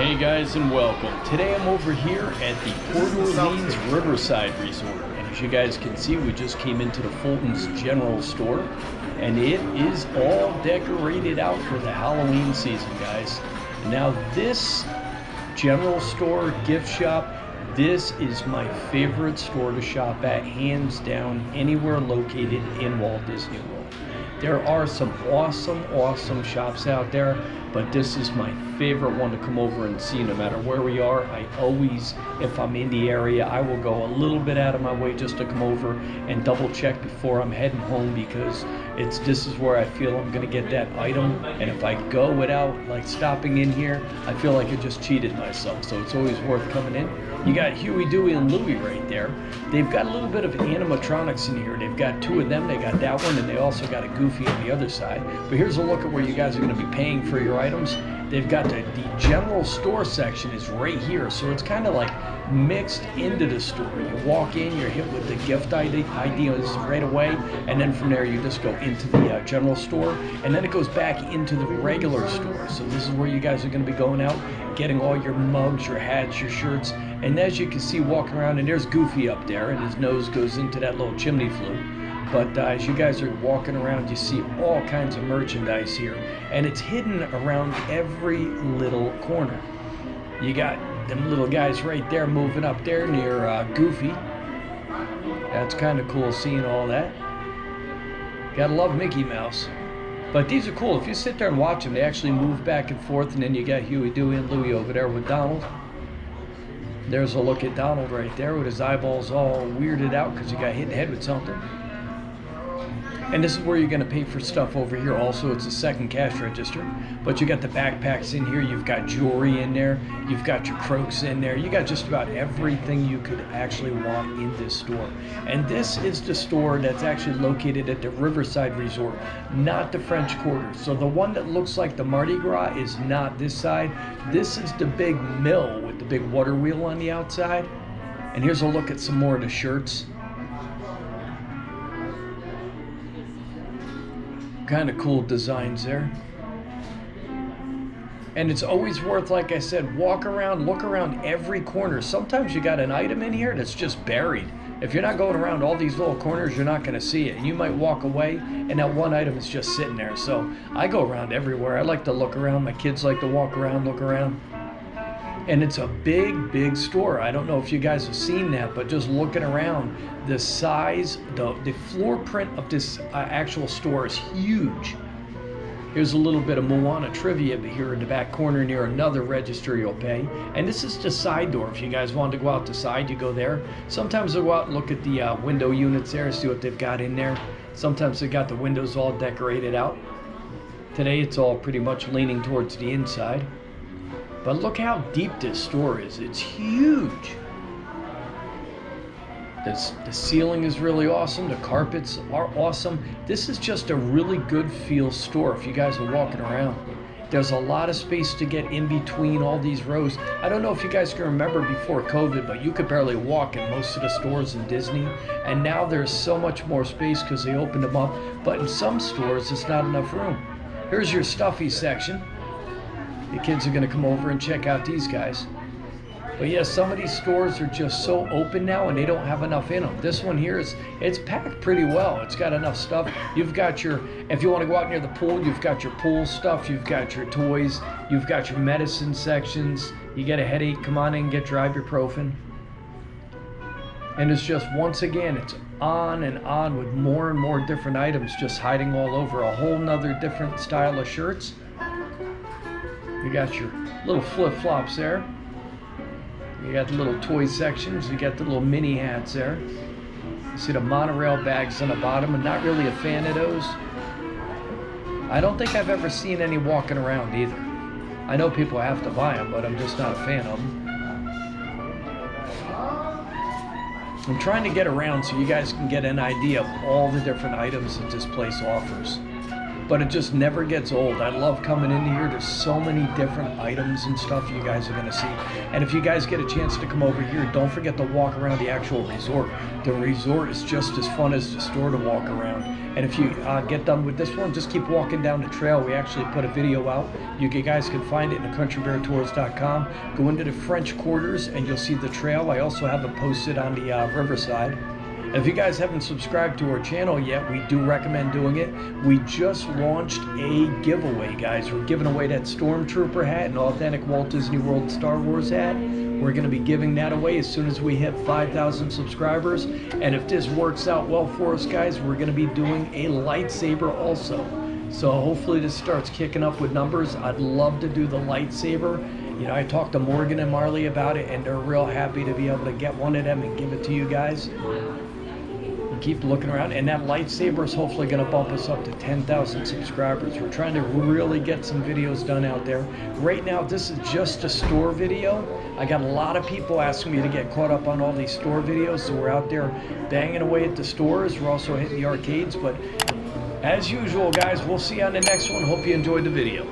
Hey guys, and welcome. Today I'm over here at the Port Orleans Riverside Resort, and as you guys can see, we just came into the Fulton's general store, and it is all decorated out for the Halloween season, guys. Now this general store gift shop, this is my favorite store to shop at, hands down, anywhere located in Walt Disney World. There are some awesome shops out there, but this is my favorite one to come over and see no matter where we are. I always, if I'm in the area, I will go a little bit out of my way just to come over and double check before I'm heading home, because this is where I feel I'm gonna get that item, and if I go without like stopping in here, I feel like I just cheated myself. So it's always worth coming in. You got Huey, Dewey, and Louie right there. They've got a little bit of animatronics in here. They've got two of them. They got that one, and they also got a Goofy on the other side. But here's a look at where you guys are going to be paying for your items. They've got the general store section is right here, so it's kind of like mixed into the store. You walk in, you're hit with the gift ideas right away, and then from there you just go into the general store, and then it goes back into the regular store. So this is where you guys are going to be going out, getting all your mugs, your hats, your shirts, and as you can see walking around, and there's Goofy up there, and his nose goes into that little chimney flue. But as you guys are walking around, you see all kinds of merchandise here, and it's hidden around every little corner. You got them little guys right there moving up there near Goofy. That's kind of cool seeing all that. Gotta love Mickey Mouse. But these are cool. If you sit there and watch them, they actually move back and forth, and then you got Huey, Dewey, and Louie over there with Donald. There's a look at Donald right there with his eyeballs all weirded out because he got hit in the head with something. And this is where you're going to pay for stuff over here. Also, it's a second cash register. But you got the backpacks in here. You've got jewelry in there. You've got your croaks in there. You got just about everything you could actually want in this store. And this is the store that's actually located at the Riverside Resort, not the French Quarter. So the one that looks like the Mardi Gras is not this side. This is the big mill with the big water wheel on the outside. And here's a look at some more of the shirts. Kind of cool designs there. And it's always worth, like I said, walk around, look around every corner. Sometimes you got an item in here that's just buried. If you're not going around all these little corners, you're not going to see it. You might walk away and that one item is just sitting there. So I go around everywhere. I like to look around. My kids like to walk around, look around. And it's a big store. I don't know if you guys have seen that, but just looking around, the size, the floor print of this actual store is huge. Here's a little bit of Moana trivia here in the back corner near another register you'll pay. And this is the side door. If you guys want to go out the side, you go there. Sometimes they'll go out and look at the window units there, see what they've got in there. Sometimes they got the windows all decorated out. Today it's all pretty much leaning towards the inside. But look how deep this store is. It's huge. The ceiling is really awesome. The carpets are awesome. This is just a really good feel store if you guys are walking around. There's a lot of space to get in between all these rows. I don't know if you guys can remember before COVID, but you could barely walk in most of the stores in Disney. And now there's so much more space because they opened them up. But in some stores, it's not enough room. Here's your stuffy section. The kids are going to come over and check out these guys. But yeah, some of these stores are just so open now and they don't have enough in them. This one here it's packed pretty well. It's got enough stuff. You've got if you want to go out near the pool, you've got your pool stuff, you've got your toys, you've got your medicine sections. You get a headache, come on in, get your ibuprofen. And it's just, once again, it's on and on with more and more different items just hiding all over. A whole nother different style of shirts. You got your little flip-flops there. You got the little toy sections. You got the little mini hats there. You see the monorail bags on the bottom. I'm not really a fan of those. I don't think I've ever seen any walking around either. I know people have to buy them, but I'm just not a fan of them. I'm trying to get around so you guys can get an idea of all the different items that this place offers. but it just never gets old. I love coming in here. There's so many different items and stuff you guys are going to see. And if you guys get a chance to come over here, don't forget to walk around the actual resort. The resort is just as fun as the store to walk around. And if you get done with this one, just keep walking down the trail. We actually put a video out. You guys can find it in countrybeartours.com. Go into the French Quarters and you'll see the trail. I also have it posted on the Riverside. And if you guys haven't subscribed to our channel yet, we do recommend doing it. We just launched a giveaway, guys. We're giving away that Stormtrooper hat, an authentic Walt Disney World Star Wars hat. We're going to be giving that away as soon as we hit 5,000 subscribers. And if this works out well for us, guys, we're going to be doing a lightsaber also. So hopefully this starts kicking up with numbers. I'd love to do the lightsaber. You know, I talked to Morgan and Marley about it, and they're real happy to be able to get one of them and give it to you guys. Keep looking around, and that lightsaber is hopefully going to bump us up to 10,000 subscribers. We're trying to really get some videos done out there. Right now, this is just a store video. I got a lot of people asking me to get caught up on all these store videos, so we're out there banging away at the stores. We're also hitting the arcades, but as usual, guys, we'll see you on the next one. Hope you enjoyed the video.